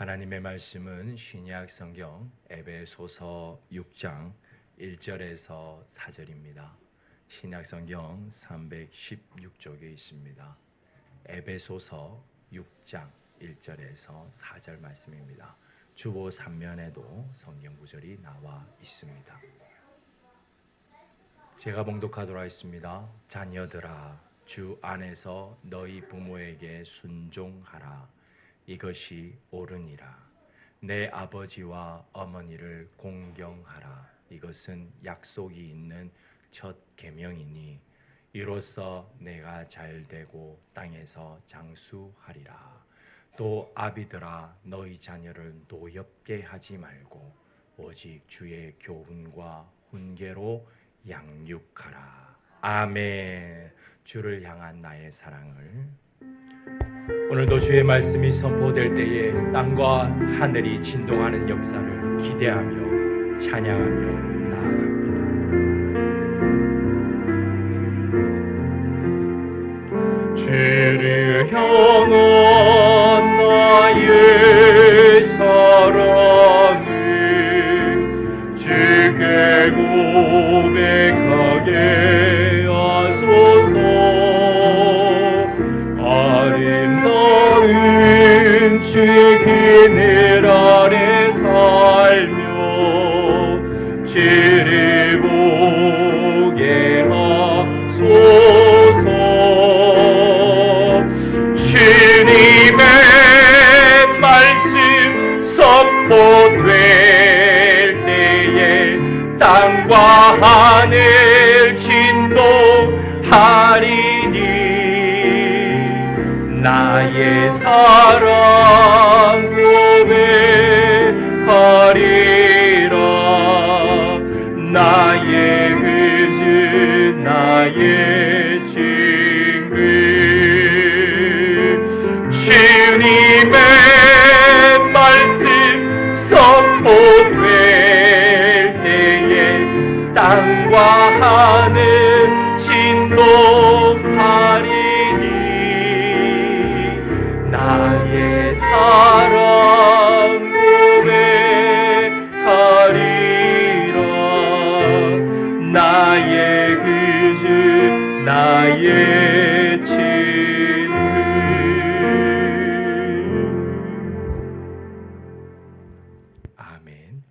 하나님의 말씀은 신약 성경 에베소서 6장 1절에서 4절입니다. 신약 성경 316쪽에 있습니다. 에베소서 6장 1절에서 4절 말씀입니다. 주보 3면에도 성경 구절이 나와 있습니다. 제가 봉독하도록 하겠습니다. 자녀들아, 주 안에서 너희 부모에게 순종하라. 이것이 옳으니라. 내 아버지와 어머니를 공경하라. 이것은 약속이 있는 첫 계명이니 이로써 내가 잘되고 땅에서 장수하리라. 또 아비들아, 너희 자녀를 노엽게 하지 말고 오직 주의 교훈과 훈계로 양육하라. 아멘. 주를 향한 나의 사랑을. 오늘도 주의 말씀이 선포될 때에 땅과 하늘이 진동하는 역사를 기대하며 찬양하며 나아갑니다. 주를 향한 나의 사랑을 주께 고백하게 하소서. 아름다운 주의 그늘 아래 살며 주를 보게 하소서. 주님의 말씀 선포될 때에 땅과 하늘 진동하리니 나의 사랑 고백하리라. 나의 그주 나의 친구. 주님의 말씀 선포될 때에 땅과 하늘 진동하리니 나의 사랑 고백하리라. 나의 그주 나의 친구. 아멘.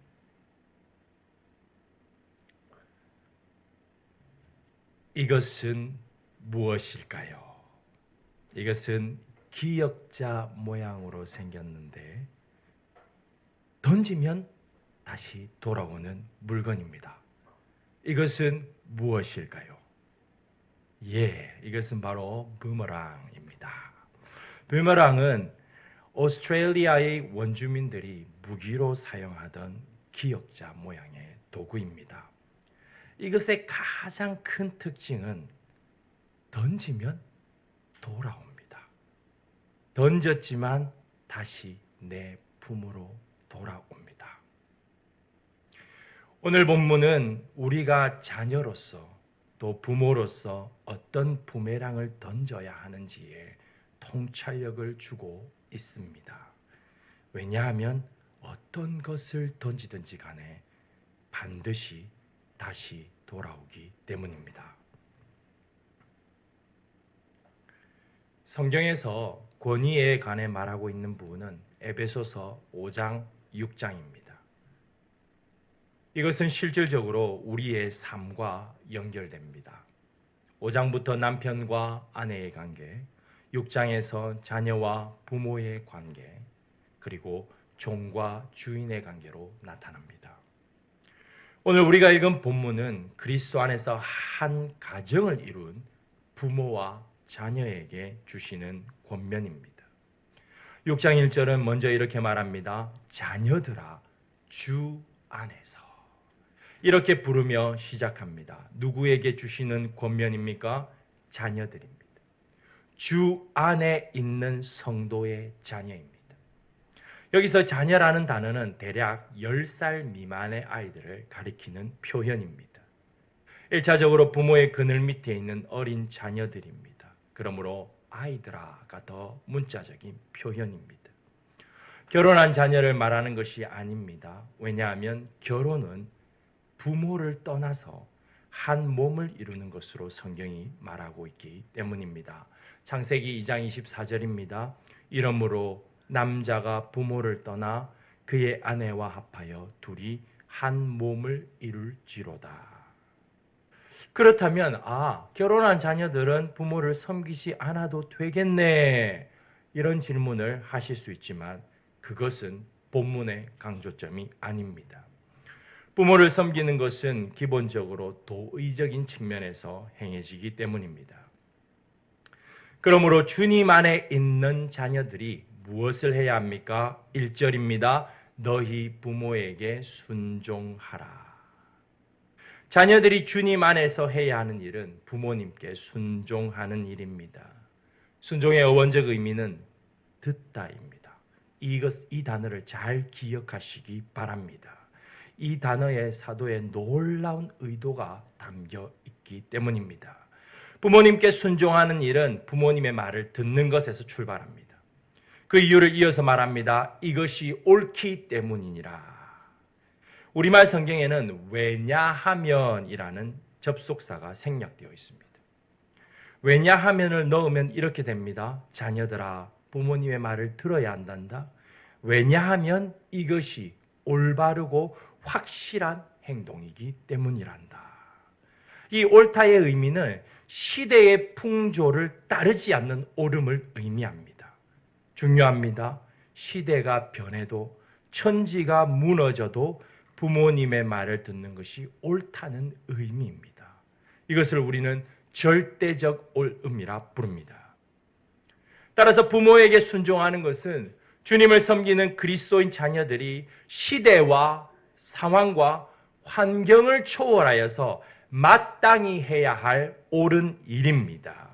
이것은 무엇일까요? 이것은 기역자 모양으로 생겼는데 던지면 다시 돌아오는 물건입니다. 이것은 무엇일까요? 이것은 바로 부메랑입니다. 부메랑은 오스트레일리아의 원주민들이 무기로 사용하던 기역자 모양의 도구입니다. 이것의 가장 큰 특징은 던지면 돌아옵니다. 던졌지만 다시 내 품으로 돌아옵니다. 오늘 본문은 우리가 자녀로서 또 부모로서 어떤 부메랑을 던져야 하는지에 통찰력을 주고 있습니다. 왜냐하면 어떤 것을 던지든지 간에 반드시 다시 돌아오기 때문입니다. 성경에서 권위에 관해 말하고 있는 부분은 에베소서 5장 6장입니다. 이것은 실질적으로 우리의 삶과 연결됩니다. 5장부터 남편과 아내의 관계, 6장에서 자녀와 부모의 관계, 그리고 종과 주인의 관계로 나타납니다. 오늘 우리가 읽은 본문은 그리스도 안에서 한 가정을 이룬 부모와 자녀에게 주시는 권면입니다. 6장 1절은 먼저 이렇게 말합니다. 자녀들아, 주 안에서. 이렇게 부르며 시작합니다. 누구에게 주시는 권면입니까? 자녀들입니다. 주 안에 있는 성도의 자녀입니다. 여기서 자녀라는 단어는 대략 10살 미만의 아이들을 가리키는 표현입니다. 1차적으로 부모의 그늘 밑에 있는 어린 자녀들입니다. 그러므로 아이들아가 더 문자적인 표현입니다. 결혼한 자녀를 말하는 것이 아닙니다. 왜냐하면 결혼은 부모를 떠나서 한 몸을 이루는 것으로 성경이 말하고 있기 때문입니다. 창세기 2장 24절입니다. 이러므로 남자가 부모를 떠나 그의 아내와 합하여 둘이 한 몸을 이룰지로다. 그렇다면 결혼한 자녀들은 부모를 섬기지 않아도 되겠네, 이런 질문을 하실 수 있지만 그것은 본문의 강조점이 아닙니다. 부모를 섬기는 것은 기본적으로 도의적인 측면에서 행해지기 때문입니다. 그러므로 주님 안에 있는 자녀들이 무엇을 해야 합니까? 1절입니다. 너희 부모에게 순종하라. 자녀들이 주님 안에서 해야 하는 일은 부모님께 순종하는 일입니다. 순종의 어원적 의미는 듣다입니다. 이 단어를 잘 기억하시기 바랍니다. 이 단어의 사도의 놀라운 의도가 담겨 있기 때문입니다. 부모님께 순종하는 일은 부모님의 말을 듣는 것에서 출발합니다. 그 이유를 이어서 말합니다. 이것이 옳기 때문이니라. 우리말 성경에는 왜냐하면이라는 접속사가 생략되어 있습니다. 왜냐하면을 넣으면 이렇게 됩니다. 자녀들아, 부모님의 말을 들어야 한단다. 왜냐하면 이것이 올바르고 확실한 행동이기 때문이란다. 이 옳다의 의미는 시대의 풍조를 따르지 않는 옳음을 의미합니다. 중요합니다. 시대가 변해도 천지가 무너져도 부모님의 말을 듣는 것이 옳다는 의미입니다. 이것을 우리는 절대적 옳음이라 부릅니다. 따라서 부모에게 순종하는 것은 주님을 섬기는 그리스도인 자녀들이 시대와 상황과 환경을 초월하여서 마땅히 해야 할 옳은 일입니다.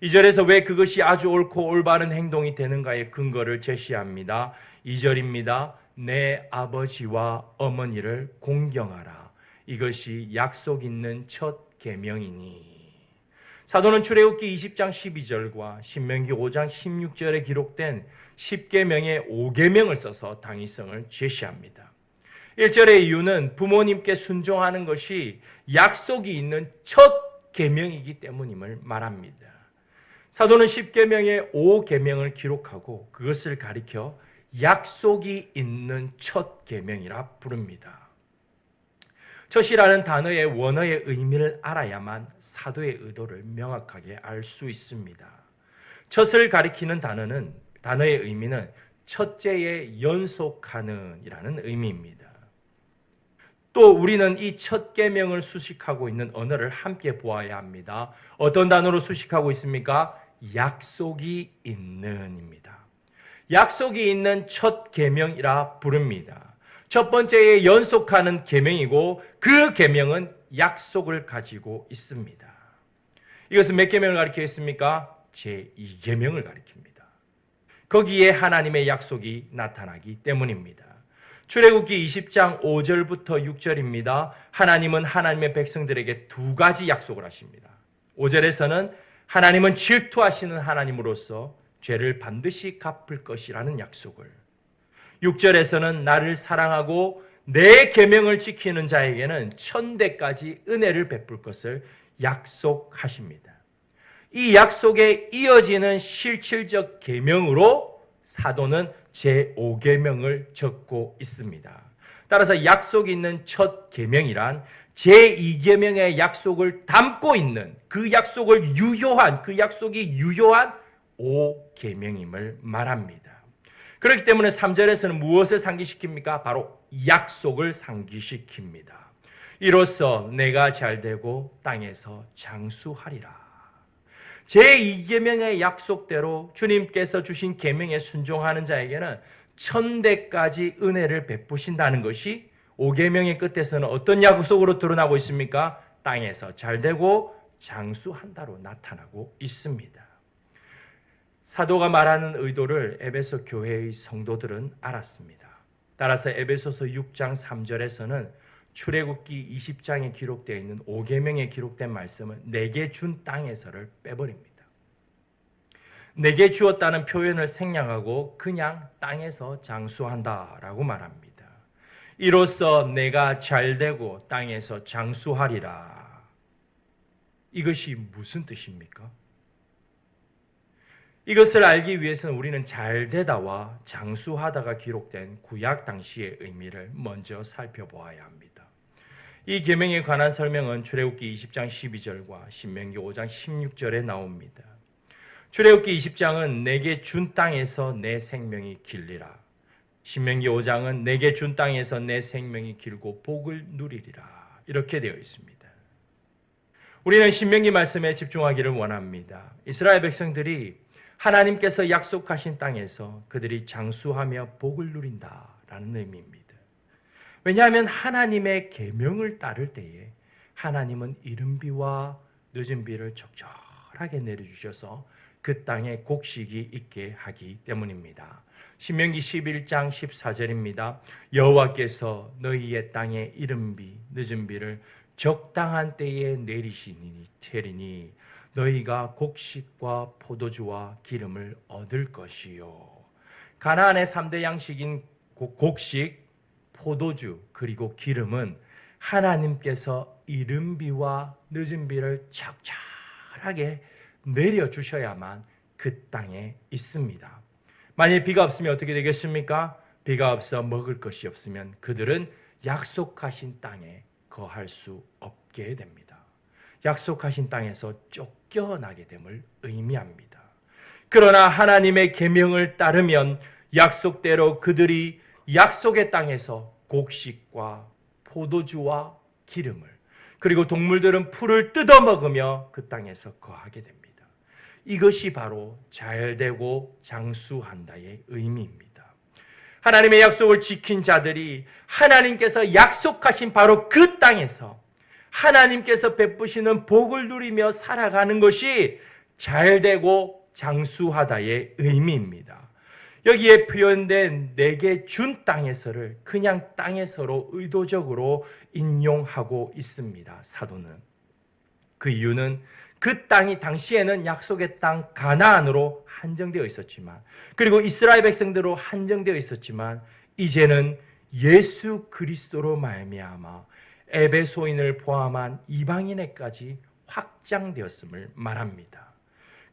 2절에서 왜 그것이 아주 옳고 올바른 행동이 되는가의 근거를 제시합니다. 2절입니다. 내 아버지와 어머니를 공경하라. 이것이 약속 있는 첫 계명이니. 사도는 출애굽기 20장 12절과 신명기 5장 16절에 기록된 10계명의 5계명을 써서 당위성을 제시합니다. 1절의 이유는 부모님께 순종하는 것이 약속이 있는 첫 계명이기 때문임을 말합니다. 사도는 10계명의 5계명을 기록하고 그것을 가리켜 약속이 있는 첫 계명이라 부릅니다. 첫이라는 단어의 원어의 의미를 알아야만 사도의 의도를 명확하게 알 수 있습니다. 첫을 가리키는 단어의 의미는 첫째에 연속하는 이라는 의미입니다. 또 우리는 이 첫 계명을 수식하고 있는 언어를 함께 보아야 합니다. 어떤 단어로 수식하고 있습니까? 약속이 있는입니다. 약속이 있는 첫 계명이라 부릅니다. 첫 번째에 연속하는 계명이고 그 계명은 약속을 가지고 있습니다. 이것은 몇 계명을 가리키겠습니까? 제2계명을 가리킵니다. 거기에 하나님의 약속이 나타나기 때문입니다. 출애굽기 20장 5절부터 6절입니다. 하나님은 하나님의 백성들에게 두 가지 약속을 하십니다. 5절에서는 하나님은 질투하시는 하나님으로서 죄를 반드시 갚을 것이라는 약속을, 6절에서는 나를 사랑하고 내 계명을 지키는 자에게는 천대까지 은혜를 베풀 것을 약속하십니다. 이 약속에 이어지는 실질적 계명으로 사도는 제5계명을 적고 있습니다. 따라서 약속이 있는 첫 계명이란 제2계명의 약속을 담고 있는 그 약속이 유효한 5계명임을 말합니다. 그렇기 때문에 3절에서는 무엇을 상기시킵니까? 바로 약속을 상기시킵니다. 이로써 내가 잘되고 땅에서 장수하리라. 제2계명의 약속대로 주님께서 주신 계명에 순종하는 자에게는 천대까지 은혜를 베푸신다는 것이 5계명의 끝에서는 어떤 약속으로 드러나고 있습니까? 땅에서 잘되고 장수한다로 나타나고 있습니다. 사도가 말하는 의도를 에베소 교회의 성도들은 알았습니다. 따라서 에베소서 6장 3절에서는 출애굽기 20장에 기록되어 있는 5계명에 기록된 말씀은 내게 준 땅에서를 빼버립니다. 내게 주었다는 표현을 생략하고 그냥 땅에서 장수한다라고 말합니다. 이로써 내가 잘되고 땅에서 장수하리라. 이것이 무슨 뜻입니까? 이것을 알기 위해서는 우리는 잘되다와 장수하다가 기록된 구약 당시의 의미를 먼저 살펴보아야 합니다. 이 계명에 관한 설명은 출애굽기 20장 12절과 신명기 5장 16절에 나옵니다. 출애굽기 20장은 내게 준 땅에서 내 생명이 길리라. 신명기 5장은 내게 준 땅에서 내 생명이 길고 복을 누리리라. 이렇게 되어 있습니다. 우리는 신명기 말씀에 집중하기를 원합니다. 이스라엘 백성들이 하나님께서 약속하신 땅에서 그들이 장수하며 복을 누린다라는 의미입니다. 왜냐하면 하나님의 계명을 따를 때에 하나님은 이른 비와 늦은 비를 적절하게 내려주셔서 그 땅에 곡식이 있게 하기 때문입니다. 신명기 11장 14절입니다. 여호와께서 너희의 땅에 이른 비, 늦은 비를 적당한 때에 내리시니 테리니 너희가 곡식과 포도주와 기름을 얻을 것이요. 가나안의 3대 양식인 곡식, 포도주 그리고 기름은 하나님께서 이른 비와 늦은 비를 적절하게 내려주셔야만 그 땅에 있습니다. 만일 비가 없으면 어떻게 되겠습니까? 비가 없어 먹을 것이 없으면 그들은 약속하신 땅에 거할 수 없게 됩니다. 약속하신 땅에서 쫓겨나게 됨을 의미합니다. 그러나 하나님의 계명을 따르면 약속대로 그들이 약속의 땅에서 곡식과 포도주와 기름을 그리고 동물들은 풀을 뜯어먹으며 그 땅에서 거하게 됩니다. 이것이 바로 잘되고 장수한다의 의미입니다. 하나님의 약속을 지킨 자들이 하나님께서 약속하신 바로 그 땅에서 하나님께서 베푸시는 복을 누리며 살아가는 것이 잘되고 장수하다의 의미입니다. 여기에 표현된 내게 준 땅에서를 그냥 땅에서로 의도적으로 인용하고 있습니다. 사도는. 그 이유는 그 땅이 당시에는 약속의 땅 가나안으로 한정되어 있었지만 그리고 이스라엘 백성대로 한정되어 있었지만 이제는 예수 그리스도로 말미암아 에베소인을 포함한 이방인에까지 확장되었음을 말합니다.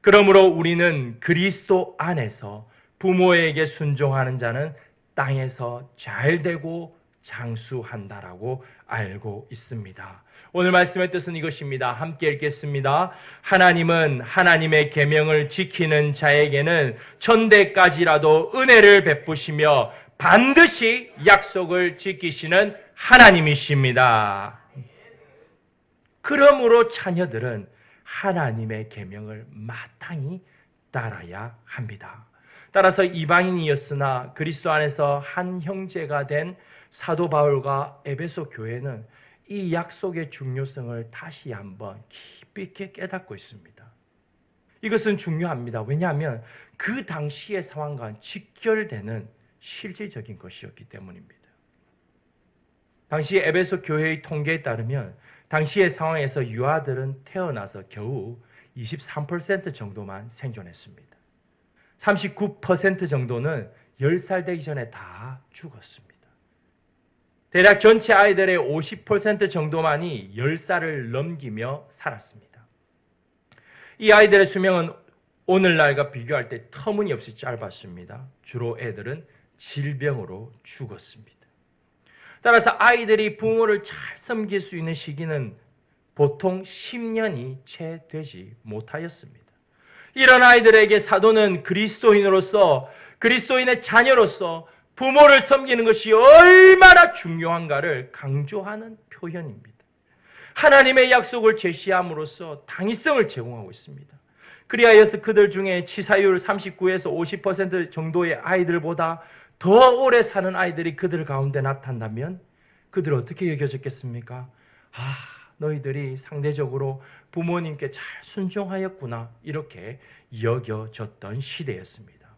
그러므로 우리는 그리스도 안에서 부모에게 순종하는 자는 땅에서 잘되고 장수한다라고 알고 있습니다. 오늘 말씀의 뜻은 이것입니다. 함께 읽겠습니다. 하나님은 하나님의 계명을 지키는 자에게는 천대까지라도 은혜를 베푸시며 반드시 약속을 지키시는 하나님이십니다. 그러므로 자녀들은 하나님의 계명을 마땅히 따라야 합니다. 따라서 이방인이었으나 그리스도 안에서 한 형제가 된 사도 바울과 에베소 교회는 이 약속의 중요성을 다시 한번 깊이 있게 깨닫고 있습니다. 이것은 중요합니다. 왜냐하면 그 당시의 상황과 직결되는 실질적인 것이었기 때문입니다. 당시 에베소 교회의 통계에 따르면 당시의 상황에서 유아들은 태어나서 겨우 23% 정도만 생존했습니다. 39% 정도는 10살 되기 전에 다 죽었습니다. 대략 전체 아이들의 50% 정도만이 10살을 넘기며 살았습니다. 이 아이들의 수명은 오늘날과 비교할 때 터무니없이 짧았습니다. 주로 애들은 질병으로 죽었습니다. 따라서 아이들이 부모를 잘 섬길 수 있는 시기는 보통 10년이 채 되지 못하였습니다. 이런 아이들에게 사도는 그리스도인으로서 그리스도인의 자녀로서 부모를 섬기는 것이 얼마나 중요한가를 강조하는 표현입니다. 하나님의 약속을 제시함으로써 당위성을 제공하고 있습니다. 그리하여서 그들 중에 치사율 39에서 50% 정도의 아이들보다 더 오래 사는 아이들이 그들 가운데 나타난다면 그들은 어떻게 여겨졌겠습니까? 너희들이 상대적으로 부모님께 잘 순종하였구나 이렇게 여겨졌던 시대였습니다.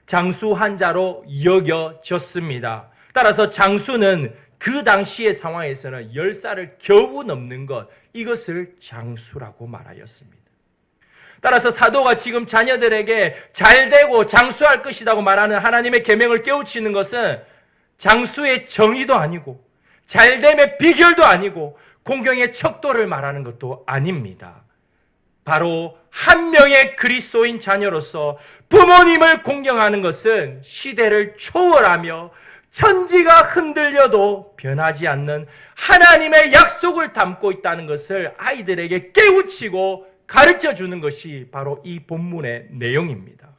장수한 자로 여겨졌습니다. 따라서 장수는 그 당시의 상황에서는 10살을 겨우 넘는 것, 이것을 장수라고 말하였습니다. 따라서 사도가 지금 자녀들에게 잘되고 장수할 것이라고 말하는 하나님의 계명을 깨우치는 것은 장수의 정의도 아니고 잘됨의 비결도 아니고 공경의 척도를 말하는 것도 아닙니다. 바로 한 명의 그리스도인 자녀로서 부모님을 공경하는 것은 시대를 초월하며 천지가 흔들려도 변하지 않는 하나님의 약속을 담고 있다는 것을 아이들에게 깨우치고 가르쳐 주는 것이 바로 이 본문의 내용입니다.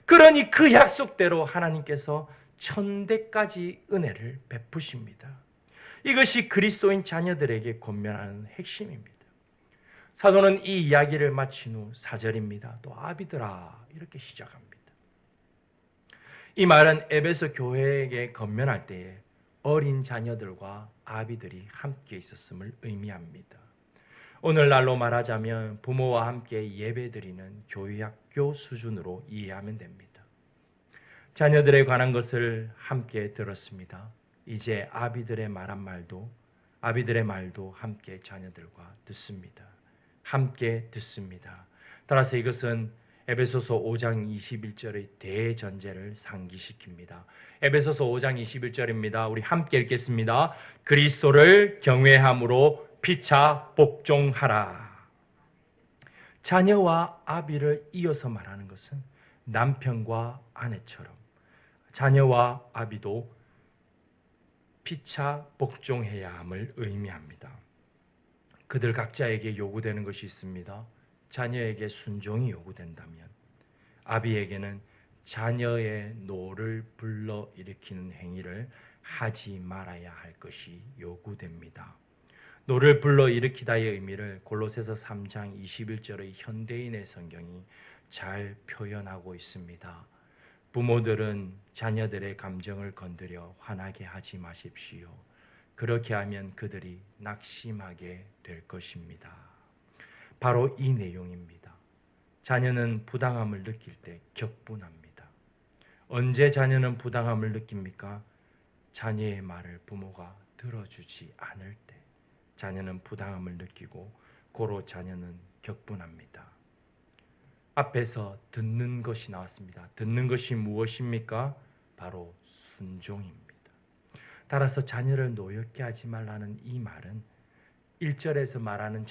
그러니 그 약속대로 하나님께서 천대까지 은혜를 베푸십니다. 이것이 그리스도인 자녀들에게 권면하는 핵심입니다. 사도는 이 이야기를 마친 후 4절입니다. 또 아비들아 이렇게 시작합니다. 이 말은 에베소 교회에게 권면할 때에 어린 자녀들과 아비들이 함께 있었음을 의미합니다. 오늘날로 말하자면 부모와 함께 예배드리는 교회학교 수준으로 이해하면 됩니다. 자녀들에 관한 것을 함께 들었습니다. 이제 아비들의 말도 함께 자녀들과 듣습니다. 함께 듣습니다. 따라서 이것은 에베소서 5장 21절의 대전제를 상기시킵니다. 에베소서 5장 21절입니다. 우리 함께 읽겠습니다. 그리스도를 경외함으로 피차 복종하라. 자녀와 아비를 이어서 말하는 것은 남편과 아내처럼 자녀와 아비도 피차 복종해야 함을 의미합니다. 그들 각자에게 요구되는 것이 있습니다. 자녀에게 순종이 요구된다면 아비에게는 자녀의 노를 불러일으키는 행위를 하지 말아야 할 것이 요구됩니다. 노를 불러일으키다의 의미를 골로새서 3장 21절의 현대인의 성경이 잘 표현하고 있습니다. 부모들은 자녀들의 감정을 건드려 화나게 하지 마십시오. 그렇게 하면 그들이 낙심하게 될 것입니다. 바로 이 내용입니다. 자녀는 부당함을 느낄 때 격분합니다. 언제 자녀는 부당함을 느낍니까? 자녀의 말을 부모가 들어주지 않을 때 자녀는 부당함을 느끼고 고로 자녀는 격분합니다. 앞에서 듣는 것이 나왔습니다. 듣는 것이 무엇입니까? 바로 순종입니다. 따라서 자녀를 노엽게 하지 말라는 이 말은 1절에서 말하는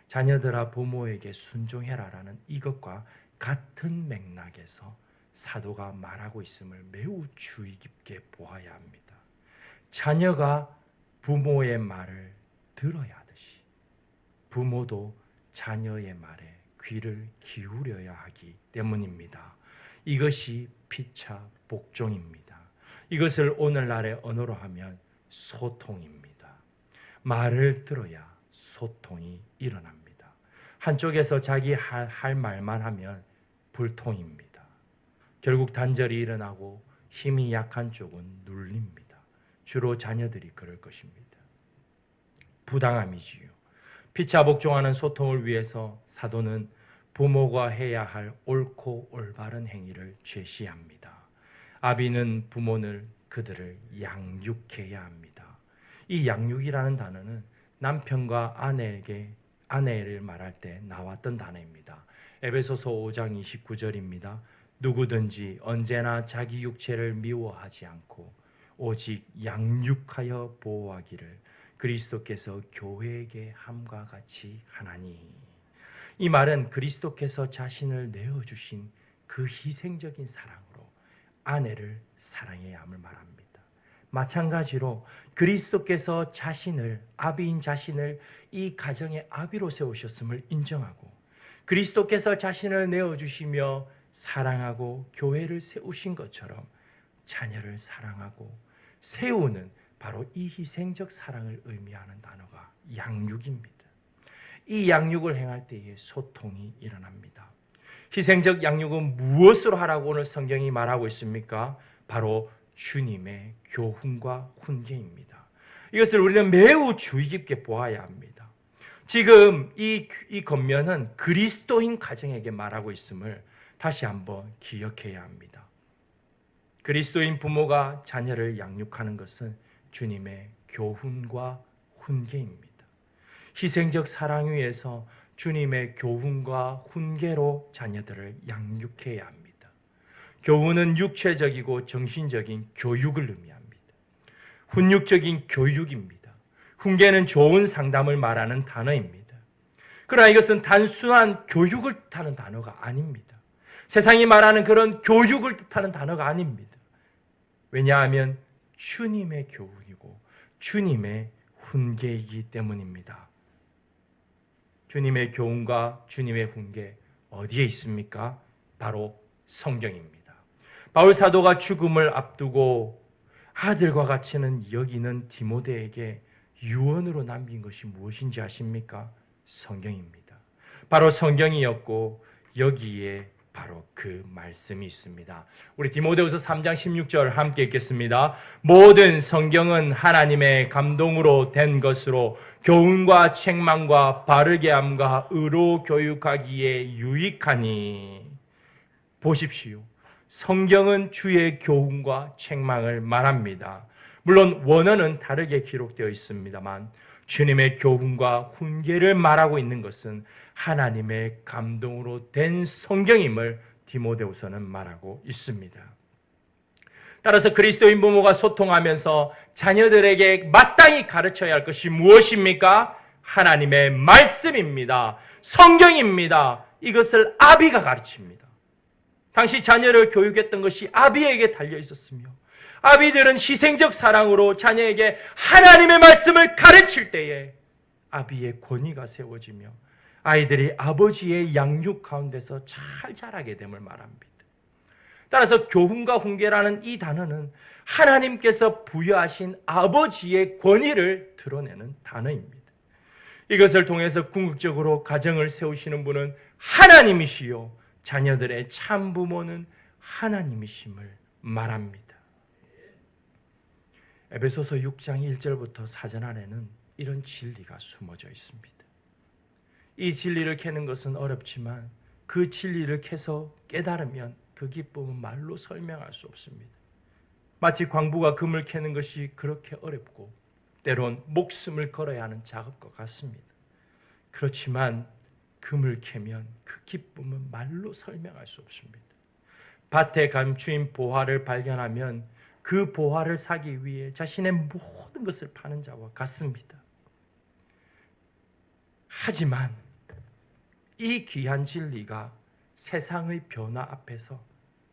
자녀들아 부모에게 순종해라라는 이것과 같은 맥락에서 사도가 말하고 있음을 매우 주의 깊게 보아야 합니다. 자녀가 부모의 말을 들어야 하듯이 부모도 자녀의 말에 귀를 기울여야 하기 때문입니다. 이것이 피차 복종입니다. 이것을 오늘날의 언어로 하면 소통입니다. 말을 들어야 소통이 일어납니다. 한쪽에서 자기 할 말만 하면 불통입니다. 결국 단절이 일어나고 힘이 약한 쪽은 눌립니다. 주로 자녀들이 그럴 것입니다. 부당함이지요. 피차 복종하는 소통을 위해서 사도는 부모가 해야 할 옳고 올바른 행위를 제시합니다. 아비는 부모는 그들을 양육해야 합니다. 이 양육이라는 단어는 남편과 아내를 말할 때 나왔던 단어입니다. 에베소서 5장 29절입니다. 누구든지 언제나 자기 육체를 미워하지 않고 오직 양육하여 보호하기를 그리스도께서 교회에게 함과 같이 하나니. 이 말은 그리스도께서 자신을 내어주신 그 희생적인 사랑으로 아내를 사랑해야 함을 말합니다. 마찬가지로 그리스도께서 아비인 자신을 이 가정의 아비로 세우셨음을 인정하고 그리스도께서 자신을 내어주시며 사랑하고 교회를 세우신 것처럼 자녀를 사랑하고 세우는 바로 이 희생적 사랑을 의미하는 단어가 양육입니다. 이 양육을 행할 때에 소통이 일어납니다. 희생적 양육은 무엇으로 하라고 오늘 성경이 말하고 있습니까? 바로 주님의 교훈과 훈계입니다. 이것을 우리는 매우 주의 깊게 보아야 합니다. 지금 이 권면은 그리스도인 가정에게 말하고 있음을 다시 한번 기억해야 합니다. 그리스도인 부모가 자녀를 양육하는 것은 주님의 교훈과 훈계입니다. 희생적 사랑 위에서 주님의 교훈과 훈계로 자녀들을 양육해야 합니다. 교훈은 육체적이고 정신적인 교육을 의미합니다. 훈육적인 교육입니다. 훈계는 좋은 상담을 말하는 단어입니다. 그러나 이것은 단순한 교육을 뜻하는 단어가 아닙니다. 세상이 말하는 그런 교육을 뜻하는 단어가 아닙니다. 왜냐하면 주님의 교훈이고 주님의 훈계이기 때문입니다. 주님의 교훈과 주님의 훈계 어디에 있습니까? 바로 성경입니다. 바울 사도가 죽음을 앞두고 아들과 같이는 여기는 디모데에게 유언으로 남긴 것이 무엇인지 아십니까? 성경입니다. 바로 성경이었고 여기에 바로 그 말씀이 있습니다. 우리 디모데후서 3장 16절 함께 읽겠습니다. 모든 성경은 하나님의 감동으로 된 것으로 교훈과 책망과 바르게 함과 의로 교육하기에 유익하니. 보십시오. 성경은 주의 교훈과 책망을 말합니다. 물론 원어는 다르게 기록되어 있습니다만 주님의 교훈과 훈계를 말하고 있는 것은 하나님의 감동으로 된 성경임을 디모데후서는 말하고 있습니다. 따라서 그리스도인 부모가 소통하면서 자녀들에게 마땅히 가르쳐야 할 것이 무엇입니까? 하나님의 말씀입니다. 성경입니다. 이것을 아비가 가르칩니다. 당시 자녀를 교육했던 것이 아비에게 달려 있었으며 아비들은 희생적 사랑으로 자녀에게 하나님의 말씀을 가르칠 때에 아비의 권위가 세워지며 아이들이 아버지의 양육 가운데서 잘 자라게 됨을 말합니다. 따라서 교훈과 훈계라는 이 단어는 하나님께서 부여하신 아버지의 권위를 드러내는 단어입니다. 이것을 통해서 궁극적으로 가정을 세우시는 분은 하나님이시요 자녀들의 참 부모는 하나님이심을 말합니다. 에베소서 6장 1절부터 사전 안에는 이런 진리가 숨어져 있습니다. 이 진리를 캐는 것은 어렵지만 그 진리를 캐서 깨달으면 그 기쁨은 말로 설명할 수 없습니다. 마치 광부가 금을 캐는 것이 그렇게 어렵고 때론 목숨을 걸어야 하는 작업과 같습니다. 그렇지만 금을 캐면 그 기쁨은 말로 설명할 수 없습니다. 밭에 감추인 보화를 발견하면 그 보화를 사기 위해 자신의 모든 것을 파는 자와 같습니다. 하지만 이 귀한 진리가 세상의 변화 앞에서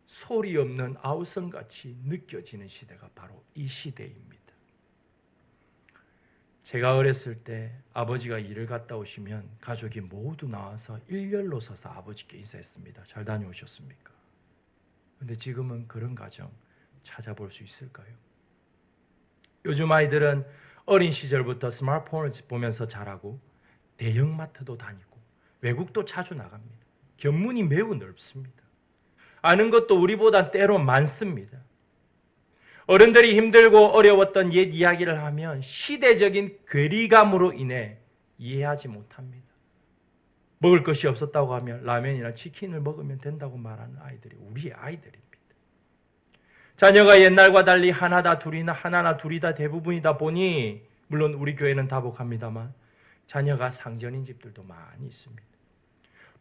소리 없는 아우성같이 느껴지는 시대가 바로 이 시대입니다. 제가 어렸을 때 아버지가 일을 갔다 오시면 가족이 모두 나와서 일렬로 서서 아버지께 인사했습니다. 잘 다녀오셨습니까? 그런데 지금은 그런 가정 찾아볼 수 있을까요? 요즘 아이들은 어린 시절부터 스마트폰을 보면서 자라고 대형마트도 다니고 외국도 자주 나갑니다. 견문이 매우 넓습니다. 아는 것도 우리보다 때로 많습니다. 어른들이 힘들고 어려웠던 옛 이야기를 하면 시대적인 괴리감으로 인해 이해하지 못합니다. 먹을 것이 없었다고 하면 라면이나 치킨을 먹으면 된다고 말하는 아이들이 우리의 아이들입니다. 자녀가 옛날과 달리 하나나 둘이다 대부분이다 보니 물론 우리 교회는 다복합니다만 자녀가 상전인 집들도 많이 있습니다.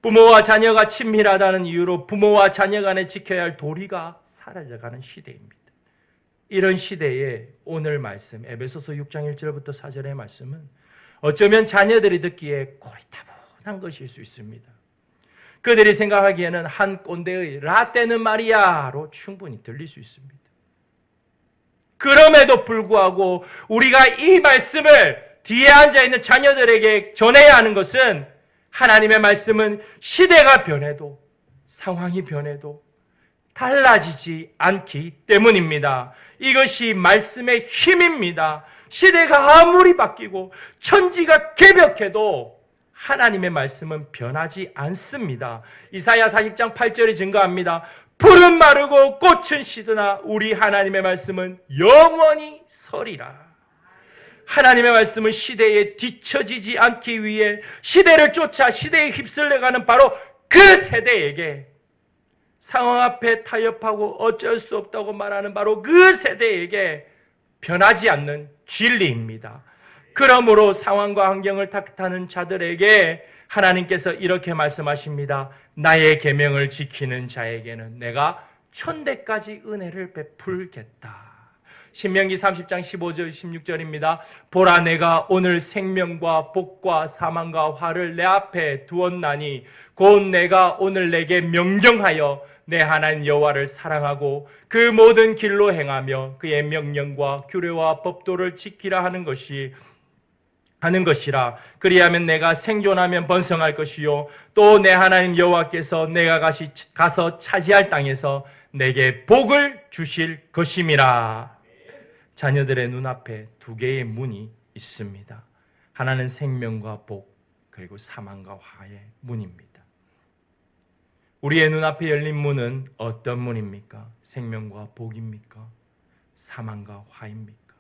부모와 자녀가 친밀하다는 이유로 부모와 자녀 간에 지켜야 할 도리가 사라져가는 시대입니다. 이런 시대에 오늘 말씀 에베소서 6장 1절부터 4절의 말씀은 어쩌면 자녀들이 듣기에 고리타분한 것일 수 있습니다. 그들이 생각하기에는 한 꼰대의 라떼는 말이야로 충분히 들릴 수 있습니다. 그럼에도 불구하고 우리가 이 말씀을 뒤에 앉아있는 자녀들에게 전해야 하는 것은 하나님의 말씀은 시대가 변해도 상황이 변해도 달라지지 않기 때문입니다. 이것이 말씀의 힘입니다. 시대가 아무리 바뀌고 천지가 개벽해도 하나님의 말씀은 변하지 않습니다. 이사야 40장 8절이 증거합니다. 풀은 마르고 꽃은 시드나 우리 하나님의 말씀은 영원히 서리라. 하나님의 말씀은 시대에 뒤처지지 않기 위해 시대를 쫓아 시대에 휩쓸려가는 바로 그 세대에게 상황 앞에 타협하고 어쩔 수 없다고 말하는 바로 그 세대에게 변하지 않는 진리입니다. 그러므로 상황과 환경을 탓하는 자들에게 하나님께서 이렇게 말씀하십니다. 나의 계명을 지키는 자에게는 내가 천대까지 은혜를 베풀겠다. 신명기 30장 15절 16절입니다. 보라 내가 오늘 생명과 복과 사망과 화를 내 앞에 두었나니 곧 내가 오늘 내게 명령하여 내 하나님 여호와를 사랑하고 그 모든 길로 행하며 그의 명령과 규례와 법도를 지키라 하는 것이라. 그리하면 내가 생존하면 번성할 것이요 또 내 하나님 여호와께서 내가 가서 차지할 땅에서 내게 복을 주실 것임이라. 자녀들의 눈앞에 두 개의 문이 있습니다. 하나는 생명과 복, 그리고 사망과 화의 문입니다. 우리의 눈앞에 열린 문은 어떤 문입니까? 생명과 복입니까? 사망과 화입니까?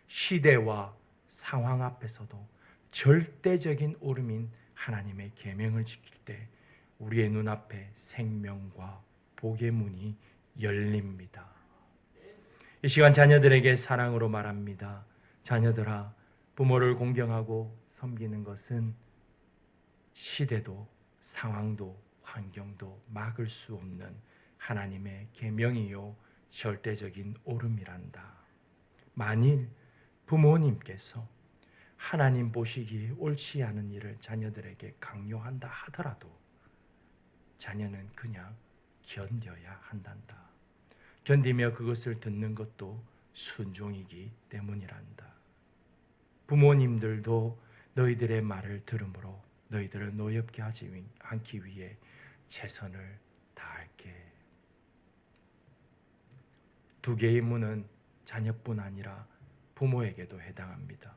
시대와 상황 앞에서도 절대적인 옳음인 하나님의 계명을 지킬 때 우리의 눈앞에 생명과 복의 문이 열립니다. 이 시간 자녀들에게 사랑으로 말합니다. 자녀들아, 부모를 공경하고 섬기는 것은 시대도 상황도 환경도 막을 수 없는 하나님의 계명이요 절대적인 옳음이란다. 만일 부모님께서 하나님 보시기에 옳지 않은 일을 자녀들에게 강요한다 하더라도 자녀는 그냥 견뎌야 한단다. 견디며 그것을 듣는 것도 순종이기 때문이란다. 부모님들도 너희들의 말을 들으므로 너희들을 노엽게 하지 않기 위해 최선을 다할게. 두 개의 문은 자녀뿐 아니라 부모에게도 해당합니다.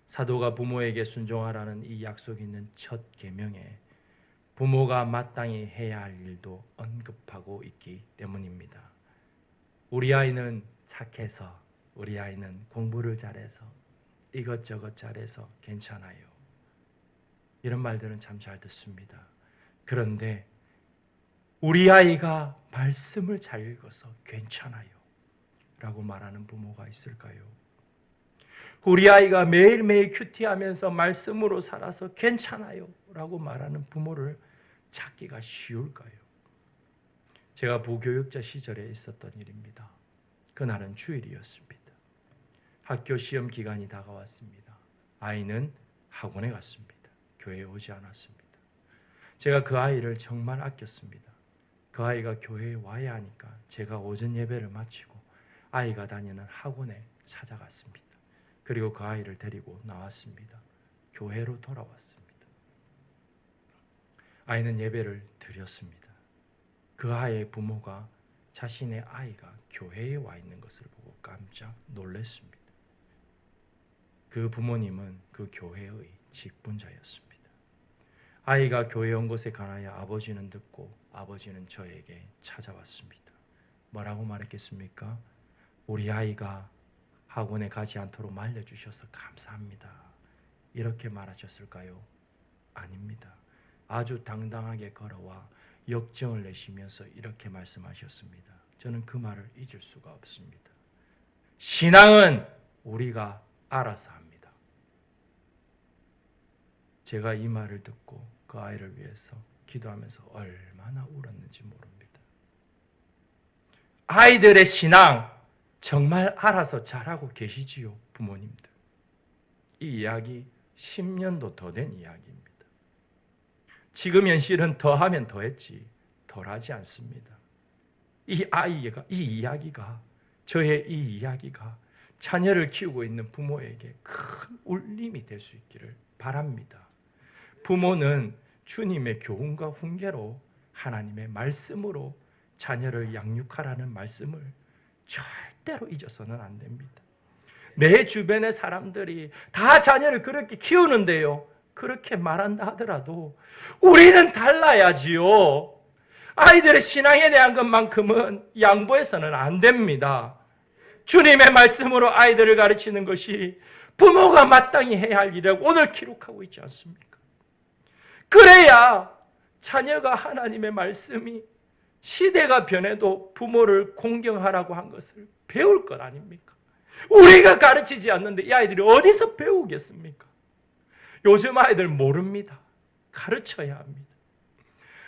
사도가 부모에게 순종하라는 이 약속이 있는 첫 계명에 부모가 마땅히 해야 할 일도 언급하고 있기 때문입니다. 우리 아이는 착해서, 우리 아이는 공부를 잘해서, 이것저것 잘해서 괜찮아요. 이런 말들은 참 잘 듣습니다. 그런데 우리 아이가 말씀을 잘 읽어서 괜찮아요 라고 말하는 부모가 있을까요? 우리 아이가 매일매일 큐티하면서 말씀으로 살아서 괜찮아요 라고 말하는 부모를 찾기가 쉬울까요? 제가 부교육자 시절에 있었던 일입니다. 그날은 주일이었습니다. 학교 시험 기간이 다가왔습니다. 아이는 학원에 갔습니다. 교회에 오지 않았습니다. 제가 그 아이를 정말 아꼈습니다. 그 아이가 교회에 와야 하니까 제가 오전 예배를 마치고 아이가 다니는 학원에 찾아갔습니다. 그리고 그 아이를 데리고 나왔습니다. 교회로 돌아왔습니다. 아이는 예배를 드렸습니다. 그 아이의 부모가 자신의 아이가 교회에 와 있는 것을 보고 깜짝 놀랐습니다. 그 부모님은 그 교회의 직분자였습니다. 아이가 교회 온 것에 관하여 아버지는 듣고 아버지는 저에게 찾아왔습니다. 뭐라고 말했겠습니까? 우리 아이가 학원에 가지 않도록 말려주셔서 감사합니다. 이렇게 말하셨을까요? 아닙니다. 아주 당당하게 걸어와 역정을 내시면서 이렇게 말씀하셨습니다. 저는 그 말을 잊을 수가 없습니다. 신앙은 우리가 알아서 합니다. 제가 이 말을 듣고 그 아이를 위해서 기도하면서 얼마나 울었는지 모릅니다. 아이들의 신앙 정말 알아서 잘하고 계시지요, 부모님들. 이 이야기 10년도 더 된 이야기입니다. 지금 현실은 더하면 더했지 덜하지 않습니다. 이 이야기가 저의 이 이야기가 자녀를 키우고 있는 부모에게 큰 울림이 될 수 있기를 바랍니다. 부모는 주님의 교훈과 훈계로 하나님의 말씀으로 자녀를 양육하라는 말씀을 절대로 잊어서는 안 됩니다. 내 주변의 사람들이 다 자녀를 그렇게 키우는데요, 그렇게 말한다 하더라도 우리는 달라야지요. 아이들의 신앙에 대한 것만큼은 양보해서는 안 됩니다. 주님의 말씀으로 아이들을 가르치는 것이 부모가 마땅히 해야 할 일이라고 오늘 기록하고 있지 않습니까? 그래야 자녀가 하나님의 말씀이 시대가 변해도 부모를 공경하라고 한 것을 배울 것 아닙니까? 우리가 가르치지 않는데 이 아이들이 어디서 배우겠습니까? 요즘 아이들 모릅니다. 가르쳐야 합니다.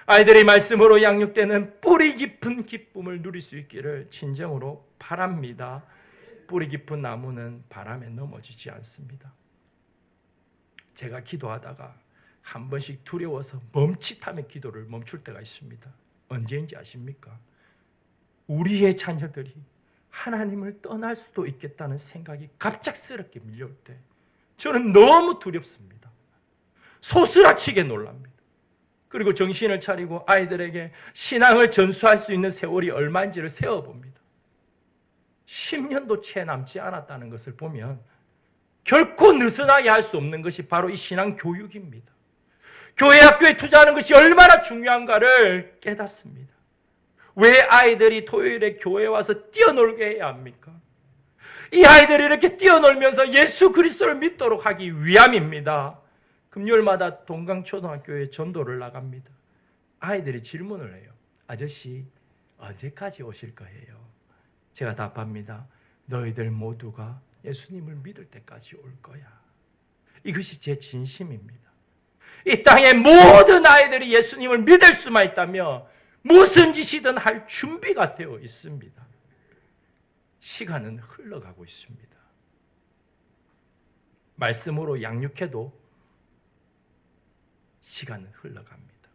아이들이 말씀으로 양육되는 뿌리 깊은 기쁨을 누릴 수 있기를 진정으로 바랍니다. 뿌리 깊은 나무는 바람에 넘어지지 않습니다. 제가 기도하다가 한 번씩 두려워서 멈칫하며 기도를 멈출 때가 있습니다. 언제인지 아십니까? 우리의 자녀들이 하나님을 떠날 수도 있겠다는 생각이 갑작스럽게 밀려올 때 저는 너무 두렵습니다. 소스라치게 놀랍니다. 그리고 정신을 차리고 아이들에게 신앙을 전수할 수 있는 세월이 얼마인지를 세어봅니다. 10년도 채 남지 않았다는 것을 보면 결코 느슨하게 할 수 없는 것이 바로 이 신앙 교육입니다. 교회 학교에 투자하는 것이 얼마나 중요한가를 깨닫습니다. 왜 아이들이 토요일에 교회에 와서 뛰어놀게 해야 합니까? 이 아이들이 이렇게 뛰어놀면서 예수 그리스도를 믿도록 하기 위함입니다. 금요일마다 동강초등학교에 전도를 나갑니다. 아이들이 질문을 해요. 아저씨, 언제까지 오실 거예요? 제가 답합니다. 너희들 모두가 예수님을 믿을 때까지 올 거야. 이것이 제 진심입니다. 이 땅의 모든 아이들이 예수님을 믿을 수만 있다면 무슨 짓이든 할 준비가 되어 있습니다. 시간은 흘러가고 있습니다. 말씀으로 양육해도 시간은 흘러갑니다.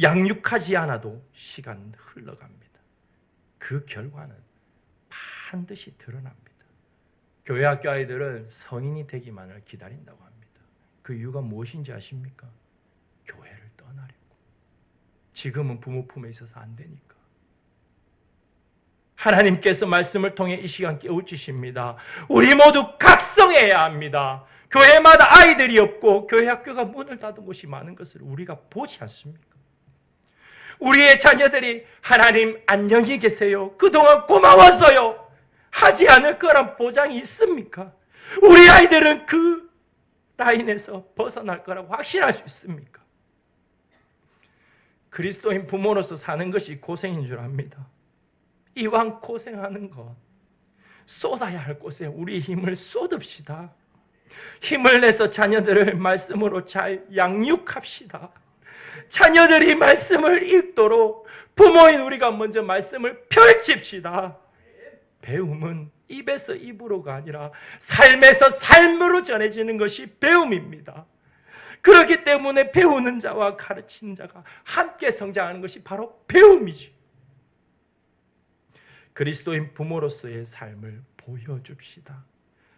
양육하지 않아도 시간은 흘러갑니다. 그 결과는 반드시 드러납니다. 교회 학교 아이들은 성인이 되기만을 기다린다고 합니다. 그 이유가 무엇인지 아십니까? 교회를 떠나려고. 지금은 부모 품에 있어서 안 되니까. 하나님께서 말씀을 통해 이 시간 깨우치십니다. 우리 모두 각성해야 합니다. 교회마다 아이들이 없고 교회 학교가 문을 닫은 곳이 많은 것을 우리가 보지 않습니까? 우리의 자녀들이 하나님 안녕히 계세요. 그동안 고마웠어요. 하지 않을 거란 보장이 있습니까? 우리 아이들은 그 라인에서 벗어날 거라고 확신할 수 있습니까? 그리스도인 부모로서 사는 것이 고생인 줄 압니다. 이왕 고생하는 것, 쏟아야 할 곳에 우리 힘을 쏟읍시다. 힘을 내서 자녀들을 말씀으로 잘 양육합시다. 자녀들이 말씀을 읽도록 부모인 우리가 먼저 말씀을 펼칩시다. 배움은 입에서 입으로가 아니라 삶에서 삶으로 전해지는 것이 배움입니다. 그렇기 때문에 배우는 자와 가르치는 자가 함께 성장하는 것이 바로 배움이지. 그리스도인 부모로서의 삶을 보여줍시다.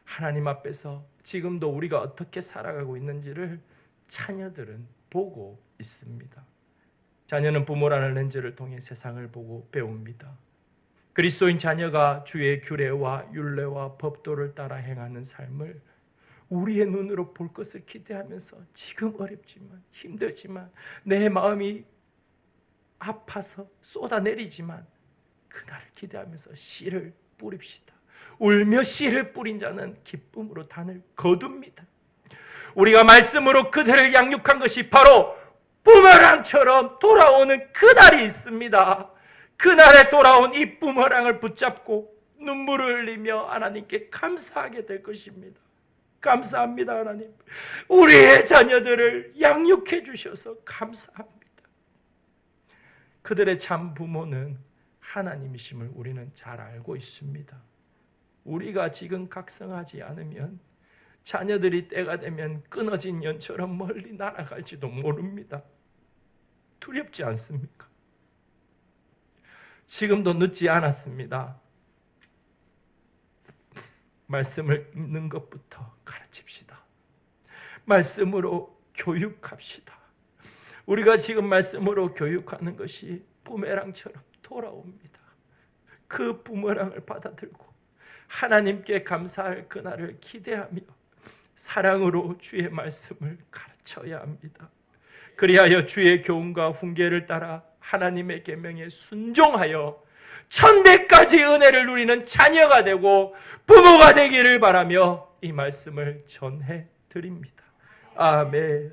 하나님 앞에서 지금도 우리가 어떻게 살아가고 있는지를 자녀들은 보고 있습니다. 자녀는 부모라는 렌즈를 통해 세상을 보고 배웁니다. 그리스도인 자녀가 주의 규례와 율례와 법도를 따라 행하는 삶을 우리의 눈으로 볼 것을 기대하면서 지금 어렵지만 힘들지만 내 마음이 아파서 쏟아내리지만 그날을 기대하면서 씨를 뿌립시다. 울며 씨를 뿌린 자는 기쁨으로 단을 거둡니다. 우리가 말씀으로 그들을 양육한 것이 바로 부메랑처럼 돌아오는 그날이 있습니다. 그날에 돌아온 이 부메랑을 붙잡고 눈물을 흘리며 하나님께 감사하게 될 것입니다. 감사합니다, 하나님. 우리의 자녀들을 양육해 주셔서 감사합니다. 그들의 참 부모는 하나님이심을 우리는 잘 알고 있습니다. 우리가 지금 각성하지 않으면 자녀들이 때가 되면 끊어진 연처럼 멀리 날아갈지도 모릅니다. 두렵지 않습니까? 지금도 늦지 않았습니다. 말씀을 읽는 것부터 가르칩시다. 말씀으로 교육합시다. 우리가 지금 말씀으로 교육하는 것이 부메랑처럼 돌아옵니다. 그 부메랑을 받아들고 하나님께 감사할 그날을 기대하며 사랑으로 주의 말씀을 가르쳐야 합니다. 그리하여 주의 교훈과 훈계를 따라 하나님의 계명에 순종하여 천대까지 은혜를 누리는 자녀가 되고 부모가 되기를 바라며 이 말씀을 전해 드립니다. 아멘.